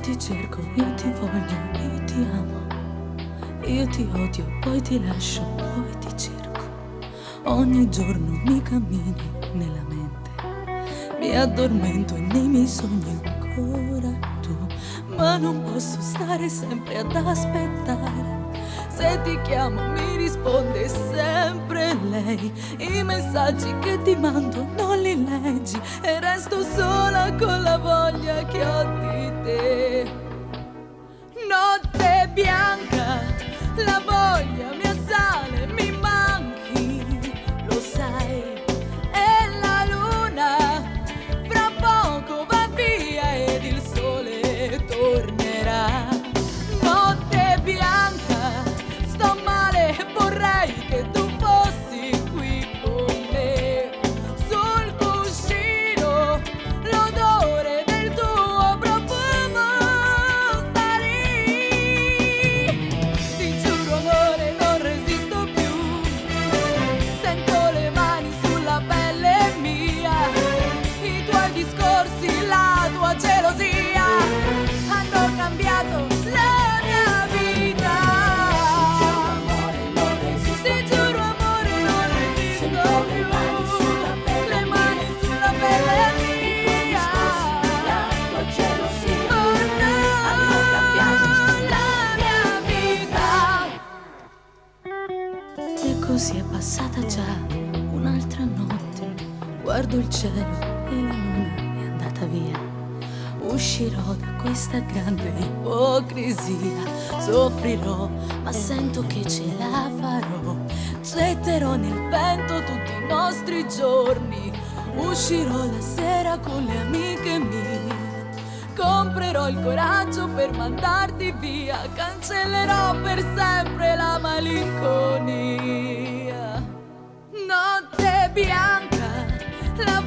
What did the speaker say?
ti cerco, io ti voglio, io ti amo. Io ti odio, poi ti lascio, poi ti cerco. Ogni giorno mi cammini nella mente, mi addormento e nei miei sogni ancora tu. Ma non posso stare sempre ad aspettare. Se ti chiamo mi risponde sempre lei. I messaggi che ti mando non li leggi e resto sola con la voglia che ho di te. Notte bianca, la voglia mi assale, mi manchi, lo sai. E la luna fra poco va via ed il sole tornerà. Notte bianca, sto male, vorrei che tu fossi qui con me. Sul cuscino l'odore del tuo profumo sta lì. Ti giuro amore non resisto più, sento le mani sulla pelle mia. I tuoi discorsi, la tua gelosia hanno cambiato la mia vita. Ti giuro amore non resisto più, le mani sulla pelle mia. Oh no, la mia vita. E così è passata già un'altra notte. Guardo il cielo e la luna è andata via. Uscirò da questa grande ipocrisia. Soffrirò, ma sento che ce la farò. Getterò nel vento tutti i nostri giorni. Uscirò la sera con le amiche mie. Comprerò il coraggio per mandarti via. Cancellerò per sempre la malinconia. Notte bianca, la